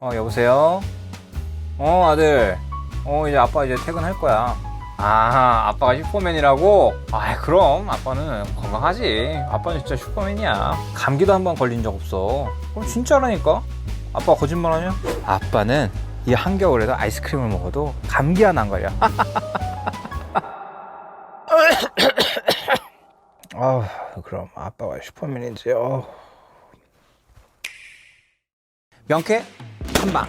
여보세요? 아들. 이제 아빠 이제 퇴근할 거야. 아빠가 슈퍼맨이라고? 그럼 아빠는 건강하지. 아빠는 진짜 슈퍼맨이야. 감기도 한 번 걸린 적 없어. 그럼 진짜라니까? 아빠 거짓말하냐? 아빠는 이 한겨울에도 아이스크림을 먹어도 감기 하나 안 걸려. 그럼 아빠가 슈퍼맨이지. 명쾌 한방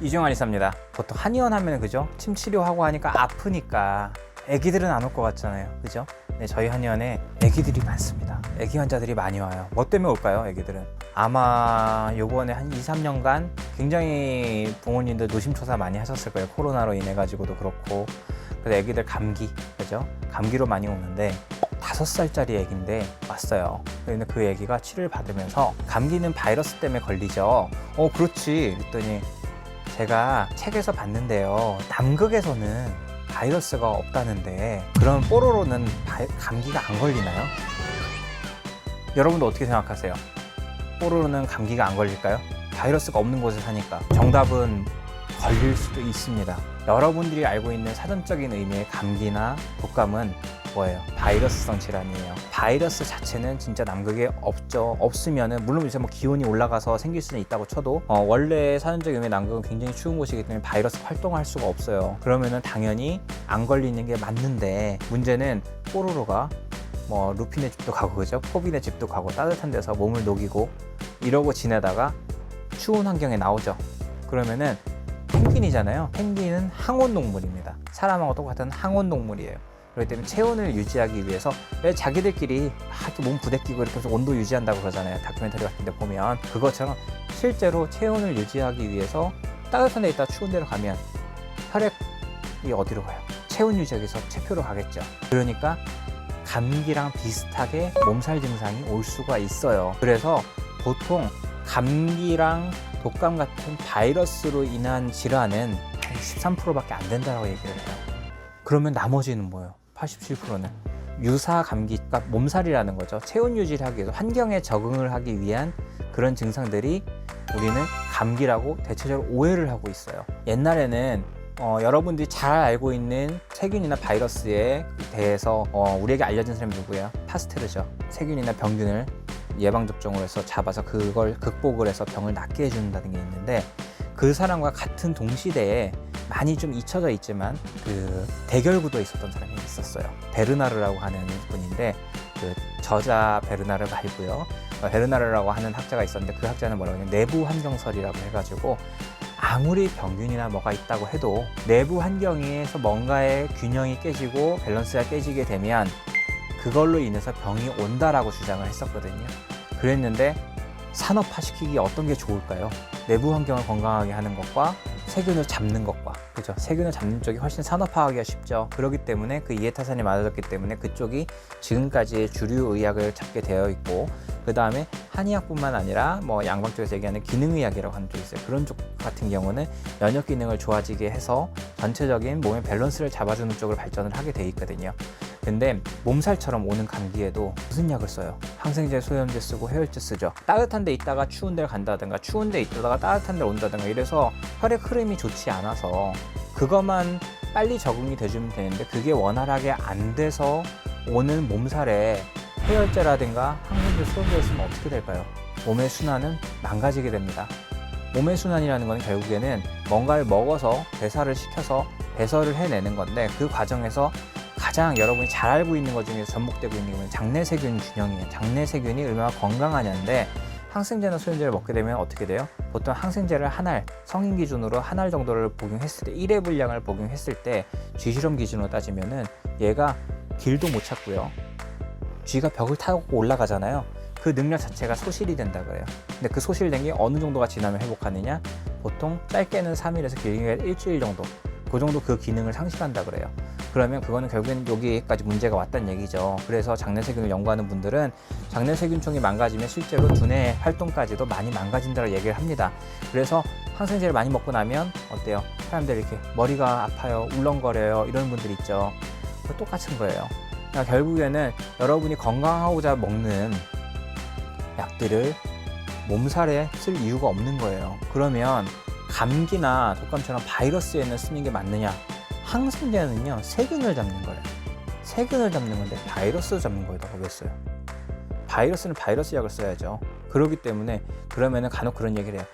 이종환 이사입니다. 보통 한의원 하면 그죠? 침 치료하고 하니까 아프니까 애기들은 안 올 것 같잖아요, 그죠? 네, 저희 한의원에 애기들이 많습니다. 애기 환자들이 많이 와요. 뭐 때문에 올까요, 애기들은? 아마 요번에 한 2, 3년간 굉장히 부모님들 노심초사 많이 하셨을 거예요. 코로나로 인해 가지고도 그렇고. 그래서 애기들 감기, 그죠? 감기로 많이 오는데 5살짜리 애기인데 왔어요. 근데 그 애기가 치료를 받으면서 감기는 바이러스 때문에 걸리죠. 그렇지. 그랬더니 제가 책에서 봤는데요, 남극에서는 바이러스가 없다는데 그럼 뽀로로는 감기가 안 걸리나요? 여러분도 어떻게 생각하세요? 뽀로로는 감기가 안 걸릴까요? 바이러스가 없는 곳에 사니까. 정답은 걸릴 수도 있습니다. 여러분들이 알고 있는 사전적인 의미의 감기나 독감은 뭐예요? 바이러스성 질환이에요. 바이러스 자체는 진짜 남극에 없죠. 없으면은 물론 이제 뭐 기온이 올라가서 생길 수는 있다고 쳐도 원래 사전적 의미의 남극은 굉장히 추운 곳이기 때문에 바이러스 활동할 수가 없어요. 그러면은 당연히 안 걸리는 게 맞는데, 문제는 뽀로로가 뭐 루피네 집도 가고 그죠? 포비네 집도 가고 따뜻한 데서 몸을 녹이고 이러고 지내다가 추운 환경에 나오죠. 그러면은 펭귄이잖아요. 펭귄은 항온동물입니다. 사람하고 똑같은 항온동물이에요. 그렇기 때문에 체온을 유지하기 위해서 왜 자기들끼리 이렇게 몸 부대끼고 이렇게 해서 온도 유지한다고 그러잖아요. 다큐멘터리 같은 데 보면. 그것처럼 실제로 체온을 유지하기 위해서 따뜻한 데 있다 추운 데로 가면 혈액이 어디로 가요? 체온 유지하기 위해서 체표로 가겠죠. 그러니까 감기랑 비슷하게 몸살 증상이 올 수가 있어요. 그래서 보통 감기랑 독감 같은 바이러스로 인한 질환은 한 13%밖에 안 된다고 얘기를 해요. 그러면 나머지는 뭐예요? 87%는 유사 감기, 그러니까 몸살이라는 거죠. 체온 유지를 하기 위해서 환경에 적응을 하기 위한 그런 증상들이 우리는 감기라고 대체적으로 오해를 하고 있어요. 옛날에는 여러분들이 잘 알고 있는 세균이나 바이러스에 대해서 우리에게 알려진 사람이 누구예요? 파스테르죠. 세균이나 병균을 예방접종을 해서 잡아서 그걸 극복을 해서 병을 낫게 해준다는 게 있는데, 그 사람과 같은 동시대에 많이 좀 잊혀져 있지만 그 대결구도에 있었던 사람이 있었어요. 베르나르라고 하는 분인데, 그 저자 베르나르 말고요, 베르나르라고 하는 학자가 있었는데, 그 학자는 뭐라고 하냐면 내부 환경설이라고 해가지고 아무리 병균이나 뭐가 있다고 해도 내부 환경에서 뭔가의 균형이 깨지고 밸런스가 깨지게 되면 그걸로 인해서 병이 온다라고 주장을 했었거든요. 그랬는데 산업화시키기 어떤 게 좋을까요? 내부 환경을 건강하게 하는 것과 세균을 잡는 것과, 그죠? 세균을 잡는 쪽이 훨씬 산업화하기가 쉽죠. 그렇기 때문에 그 이해타산이 많아졌기 때문에 그쪽이 지금까지의 주류 의학을 잡게 되어 있고, 그 다음에 한의학뿐만 아니라 뭐 양방 쪽에서 얘기하는 기능의학이라고 하는 쪽이 있어요. 그런 쪽 같은 경우는 면역 기능을 좋아지게 해서 전체적인 몸의 밸런스를 잡아주는 쪽으로 발전을 하게 돼 있거든요. 근데 몸살처럼 오는 감기에도 무슨 약을 써요? 항생제, 소염제 쓰고 해열제 쓰죠. 따뜻한 데 있다가 추운 데를 간다든가, 추운 데 있다가 따뜻한 데를 온다든가 이래서 혈액 흐름이 좋지 않아서 그것만 빨리 적응이 돼주면 되는데, 그게 원활하게 안 돼서 오는 몸살에 해열제라든가 항생제, 소염제를 쓰면 어떻게 될까요? 몸의 순환은 망가지게 됩니다. 몸의 순환이라는 건 결국에는 뭔가를 먹어서 배사를 시켜서 배설을 해내는 건데, 그 과정에서 가장 여러분이 잘 알고 있는 것 중에서 접목되고 있는 게 장내세균 균형이에요. 장내세균이 얼마나 건강하냐인데, 항생제나 소염제를 먹게 되면 어떻게 돼요? 보통 항생제를 한 알, 성인 기준으로 한 알 정도를 복용했을 때, 1회 분량을 복용했을 때 쥐실험 기준으로 따지면은 얘가 길도 못 찾고요, 쥐가 벽을 타고 올라가잖아요. 그 능력 자체가 소실이 된다 그래요. 근데 그 소실된 게 어느 정도가 지나면 회복하느냐? 보통 짧게는 3일에서 길게는 일주일 정도, 그 정도 그 기능을 상실한다 그래요. 그러면 그거는 결국엔 여기까지 문제가 왔다는 얘기죠. 그래서 장내세균을 연구하는 분들은 장내세균총이 망가지면 실제로 두뇌 활동까지도 많이 망가진다고 얘기를 합니다. 그래서 항생제를 많이 먹고 나면 어때요? 사람들이 이렇게 머리가 아파요, 울렁거려요, 이런 분들 있죠. 똑같은 거예요. 그러니까 결국에는 여러분이 건강하고자 먹는 약들을 몸살에 쓸 이유가 없는 거예요. 그러면 감기나 독감처럼 바이러스에는 쓰는 게 맞느냐? 항생제는요, 세균을 잡는 거예요. 세균을 잡는 건데 바이러스 잡는 거에다가 왜 써요? 바이러스는 바이러스 약을 써야죠. 그렇기 때문에 그러면은 간혹 그런 얘기를 해요.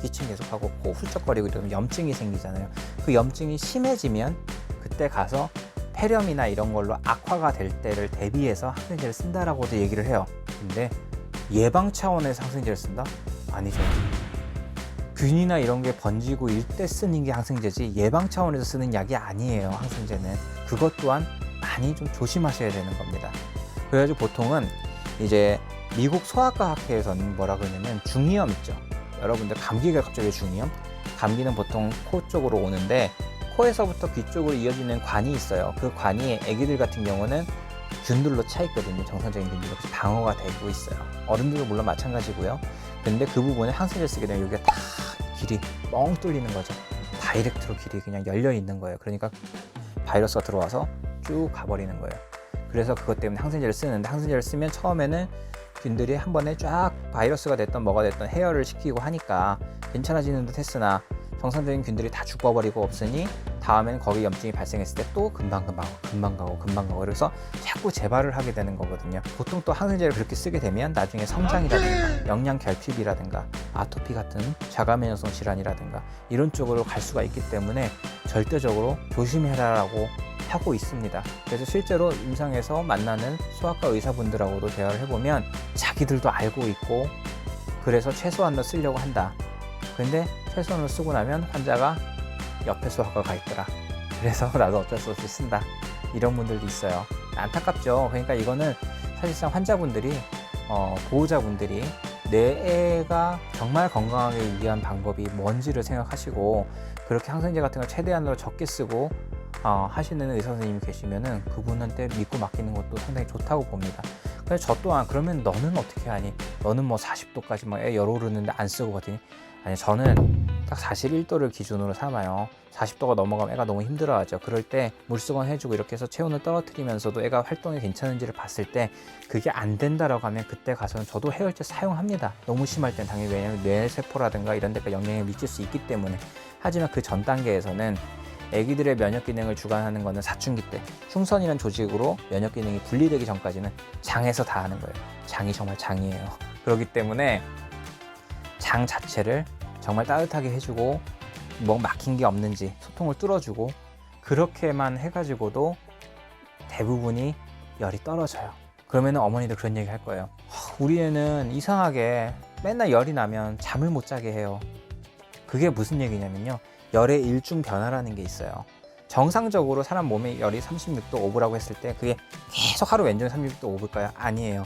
기침 계속하고 코 훌쩍거리고 이러면 염증이 생기잖아요. 그 염증이 심해지면 그때 가서 폐렴이나 이런 걸로 악화가 될 때를 대비해서 항생제를 쓴다라고도 얘기를 해요. 근데 예방 차원에서 항생제를 쓴다? 아니죠. 균이나 이런 게 번지고 일 때 쓰는 게 항생제지 예방 차원에서 쓰는 약이 아니에요. 항생제는 그것 또한 많이 좀 조심하셔야 되는 겁니다. 그래가지고 보통은 이제 미국 소아과 학회에서는 뭐라 그러냐면 중이염 있죠. 여러분들 감기가 갑자기 중이염? 감기는 보통 코 쪽으로 오는데 코에서부터 귀 쪽으로 이어지는 관이 있어요. 그 관이 아기들 같은 경우는 균들로 차 있거든요. 정상적인 균들로 방어가 되고 있어요. 어른들도 물론 마찬가지고요. 근데 그 부분에 항생제를 쓰게 되면 여기가 다 길이 뻥 뚫리는 거죠. 다이렉트로 길이 그냥 열려 있는 거예요. 그러니까 바이러스가 들어와서 쭉 가버리는 거예요. 그래서 그것 때문에 항생제를 쓰는데 항생제를 쓰면 처음에는 균들이 한 번에 쫙 바이러스가 됐던 뭐가 됐던 해열을 시키고 하니까 괜찮아지는 듯 했으나 정상적인 균들이 다 죽어버리고 없으니 다음에는 거기 염증이 발생했을 때 또 금방 가고 그래서 자꾸 재발을 하게 되는 거거든요. 보통 또 항생제를 그렇게 쓰게 되면 나중에 성장이라든가 영양 결핍이라든가 아토피 같은 자가면역성 질환이라든가 이런 쪽으로 갈 수가 있기 때문에 절대적으로 조심해라라고 하고 있습니다. 그래서 실제로 임상에서 만나는 소아과 의사분들하고도 대화를 해보면 자기들도 알고 있고 그래서 최소한으로 쓰려고 한다. 근데 최소한으로 쓰고 나면 환자가 옆에 소아과가 가 있더라. 그래서 나도 어쩔 수 없이 쓴다. 이런 분들도 있어요. 안타깝죠. 그러니까 이거는 사실상 환자분들이 보호자분들이 내 애가 정말 건강하게 위한 방법이 뭔지를 생각하시고 그렇게 항생제 같은 걸 최대한으로 적게 쓰고 하시는 의사 선생님이 계시면은 그분한테 믿고 맡기는 것도 상당히 좋다고 봅니다. 그래서 저 또한 그러면 너는 어떻게 하니? 너는 뭐 40도까지 막 애 열오르는데 안 쓰고 가더니 아니 저는 딱 41도를 기준으로 삼아요. 40도가 넘어가면 애가 너무 힘들어하죠. 그럴 때 물수건 해주고 이렇게 해서 체온을 떨어뜨리면서도 애가 활동이 괜찮은지를 봤을 때 그게 안 된다라고 하면 그때 가서는 저도 해열제 사용합니다. 너무 심할 땐 당연히 왜냐하면 뇌세포라든가 이런 데가 영향을 미칠 수 있기 때문에. 하지만 그 전 단계에서는 애기들의 면역 기능을 주관하는 것은 사춘기 때 흉선이라는 조직으로 면역 기능이 분리되기 전까지는 장에서 다 하는 거예요. 장이 정말 장이에요. 그렇기 때문에 장 자체를 정말 따뜻하게 해주고 뭐 막힌 게 없는지 소통을 뚫어주고 그렇게만 해가지고도 대부분이 열이 떨어져요. 그러면 어머니들 그런 얘기 할 거예요. 우리 애는 이상하게 맨날 열이 나면 잠을 못 자게 해요. 그게 무슨 얘기냐면요. 열의 일중 변화라는 게 있어요. 정상적으로 사람 몸의 열이 36도 5분라고 했을 때 그게 계속 하루 왼쪽에 36도 5분일까요? 아니에요.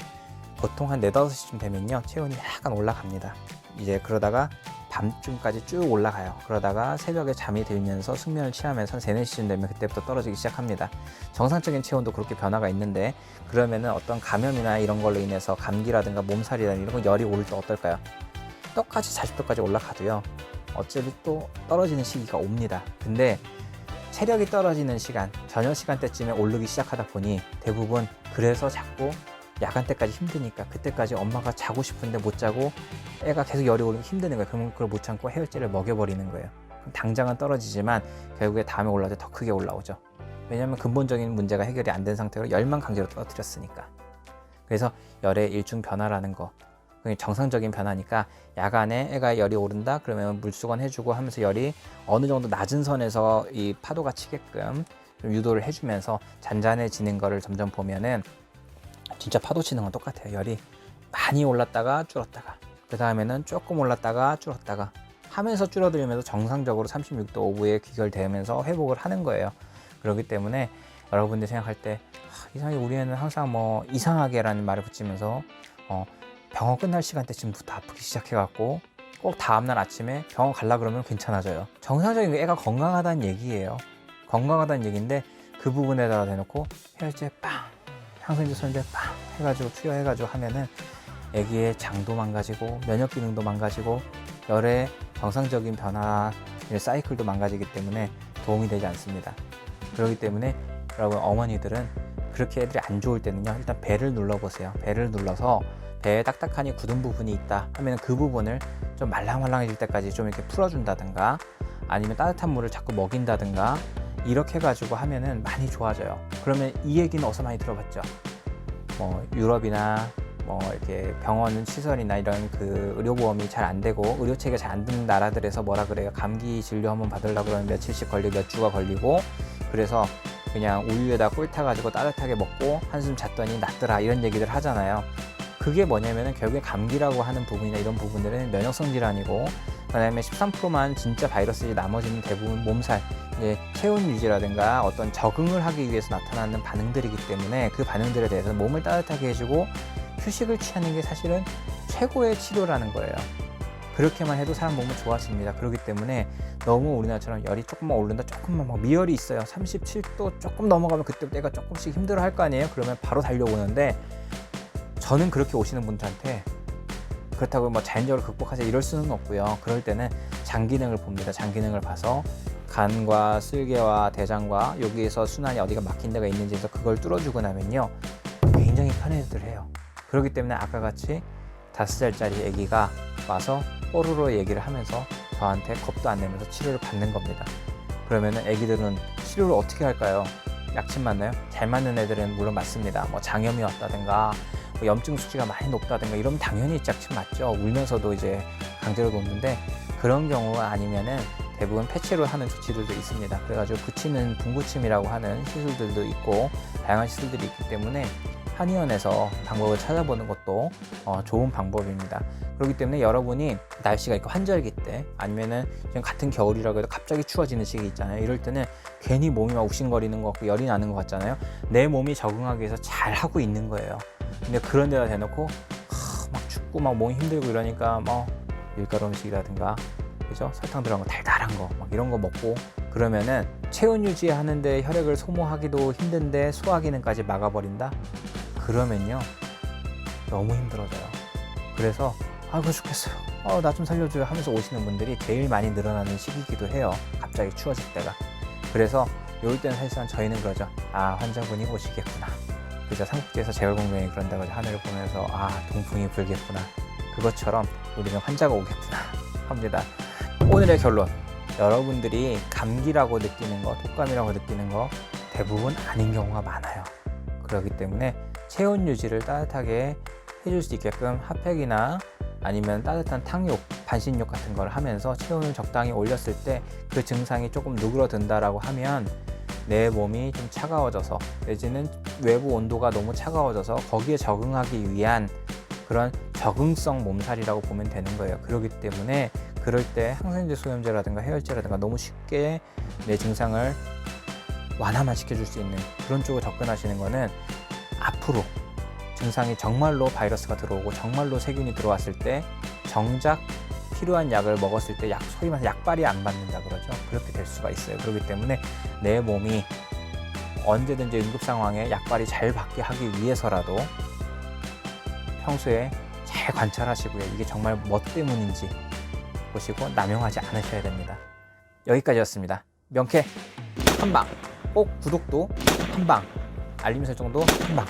보통 한 4, 5시쯤 되면요. 체온이 약간 올라갑니다. 이제 그러다가 밤쯤까지 쭉 올라가요. 그러다가 새벽에 잠이 들면서 숙면을 취하면서 3, 4시쯤 되면 그때부터 떨어지기 시작합니다. 정상적인 체온도 그렇게 변화가 있는데 그러면은 어떤 감염이나 이런 걸로 인해서 감기라든가 몸살이라든가 이런 거 열이 오를 때 어떨까요? 똑같이 40도까지 올라가도요. 어차피 또 떨어지는 시기가 옵니다. 근데 체력이 떨어지는 시간, 저녁 시간대쯤에 오르기 시작하다 보니 대부분 그래서 자꾸 야간 때까지 힘드니까 그때까지 엄마가 자고 싶은데 못 자고 애가 계속 열이 오르면 힘드는 거예요. 그러면 그걸 못 참고 해열제를 먹여버리는 거예요. 그럼 당장은 떨어지지만 결국에 다음에 올라올 때 더 크게 올라오죠. 왜냐하면 근본적인 문제가 해결이 안 된 상태로 열만 강제로 떨어뜨렸으니까. 그래서 열의 일중 변화라는 거 정상적인 변화니까 야간에 애가 열이 오른다 그러면 물수건 해주고 하면서 열이 어느 정도 낮은 선에서 이 파도가 치게끔 좀 유도를 해주면서 잔잔해지는 거를 점점 보면은 진짜 파도 치는 건 똑같아요. 열이 많이 올랐다가 줄었다가 그 다음에는 조금 올랐다가 줄었다가 하면서 줄어들면서 정상적으로 36도 5분에 귀결되면서 회복을 하는 거예요. 그렇기 때문에 여러분들이 생각할 때 이상하게 우리 애는 항상 뭐 이상하게라는 말을 붙이면서 병원 끝날 시간대쯤부터 아프기 시작해갖고 꼭 다음날 아침에 병원 가려고 그러면 괜찮아져요. 정상적인 애가 건강하다는 얘기예요. 건강하다는 얘기인데 그 부분에다가 대놓고 해열제 빵 항생제 손제 빵 해가지고 투여해가지고 하면은 애기의 장도 망가지고 면역 기능도 망가지고 열의 정상적인 변화 사이클도 망가지기 때문에 도움이 되지 않습니다. 그렇기 때문에 여러분 어머니들은 그렇게 애들이 안 좋을 때는요 일단 배를 눌러보세요. 배를 눌러서 배에 딱딱하니 굳은 부분이 있다 하면 그 부분을 좀 말랑말랑해질 때까지 좀 이렇게 풀어준다든가, 아니면 따뜻한 물을 자꾸 먹인다든가, 이렇게 해가지고 하면은 많이 좋아져요. 그러면 이 얘기는 어디서 많이 들어봤죠? 뭐 유럽이나 뭐 이렇게 병원 시설이나 이런 그 의료보험이 잘 안 되고 의료 체계가 잘 안 되는 나라들에서 뭐라 그래요? 감기 진료 한번 받으려고 그러면 며칠씩 걸리고 몇 주가 걸리고, 그래서 그냥 우유에다 꿀 타가지고 따뜻하게 먹고 한숨 잤더니 낫더라, 이런 얘기들 하잖아요. 그게 뭐냐면은 결국에 감기라고 하는 부분이나 이런 부분들은 면역성 질환이고, 그다음에 13%만 진짜 바이러스지, 나머지는 대부분 몸살, 체온 유지라든가 어떤 적응을 하기 위해서 나타나는 반응들이기 때문에 그 반응들에 대해서 몸을 따뜻하게 해주고 휴식을 취하는 게 사실은 최고의 치료라는 거예요. 그렇게만 해도 사람 몸은 좋아집니다. 그렇기 때문에 너무 우리나라처럼 열이 조금만 오른다, 조금만 막 미열이 있어요. 37도 조금 넘어가면 그때부터 애가 조금씩 힘들어 할 거 아니에요. 그러면 바로 달려오는데, 저는 그렇게 오시는 분들한테 그렇다고 뭐 자연적으로 극복하세요 이럴 수는 없고요. 그럴 때는 장기능을 봅니다. 장기능을 봐서 간과 쓸개와 대장과 여기에서 순환이 어디가 막힌 데가 있는지 해서 그걸 뚫어주고 나면요, 굉장히 편해들 해요. 그렇기 때문에 아까 같이 5살짜리 아기가 와서 뽀로로 얘기를 하면서 저한테 겁도 안 내면서 치료를 받는 겁니다. 그러면은 아기들은 치료를 어떻게 할까요? 약침 맞나요? 잘 맞는 애들은 물론 맞습니다. 뭐 장염이 왔다든가 뭐 염증 수치가 많이 높다든가 이러면 당연히 약침 맞죠. 울면서도 이제 강제로 놓는데, 그런 경우 아니면은 대부분 패치로 하는 조치들도 있습니다. 그래가지고 붙이는 분구침이라고 하는 시술들도 있고 다양한 시술들이 있기 때문에 한의원에서 방법을 찾아보는 것도 좋은 방법입니다. 그렇기 때문에 여러분이 날씨가 있고 환절기 때, 아니면은 지금 같은 겨울이라고 해도 갑자기 추워지는 시기 있잖아요. 이럴 때는 괜히 몸이 막 욱신거리는 것 같고 열이 나는 것 같잖아요. 내 몸이 적응하기 위해서 잘 하고 있는 거예요. 근데 그런 데다 대놓고 막 춥고 막 몸이 힘들고 이러니까 뭐 밀가루 음식이라든가, 그죠? 설탕 들어간 거, 달달한 거 막 이런 거 먹고 그러면은 체온 유지하는데 혈액을 소모하기도 힘든데 소화 기능까지 막아버린다? 그러면요 너무 힘들어져요. 그래서 아이고 죽겠어요, 나 좀 살려줘요 하면서 오시는 분들이 제일 많이 늘어나는 시기이기도 해요. 갑자기 추워질 때가. 그래서 이럴 때는 사실상 저희는 그러죠. 환자분이 오시겠구나. 그죠? 삼국지에서 제갈공명이 그런다고 하늘을 보면서 동풍이 불겠구나. 그것처럼 우리는 환자가 오겠구나 합니다. 오늘의 결론, 여러분들이 감기라고 느끼는 거, 독감이라고 느끼는 거 대부분 아닌 경우가 많아요. 그렇기 때문에 체온 유지를 따뜻하게 해줄 수 있게끔 핫팩이나 아니면 따뜻한 탕욕, 반신욕 같은 걸 하면서 체온을 적당히 올렸을 때 그 증상이 조금 누그러든다라고 하면 내 몸이 좀 차가워져서, 내지는 외부 온도가 너무 차가워져서 거기에 적응하기 위한 그런 적응성 몸살이라고 보면 되는 거예요. 그렇기 때문에 그럴 때 항생제 소염제라든가 해열제라든가 너무 쉽게 내 증상을 완화만 시켜줄 수 있는 그런 쪽으로 접근하시는 거는, 앞으로 증상이 정말로 바이러스가 들어오고 정말로 세균이 들어왔을 때 정작 필요한 약을 먹었을 때 소위 말해서 약발이 안 받는다 그러죠. 그렇게 될 수가 있어요. 그렇기 때문에 내 몸이 언제든지 응급 상황에 약발이 잘 받게 하기 위해서라도 평소에 잘 관찰하시고요. 이게 정말 뭐 때문인지 보시고 남용하지 않으셔야 됩니다. 여기까지였습니다. 명쾌 한방, 꼭 구독도 한방, 알림 설정도 한방.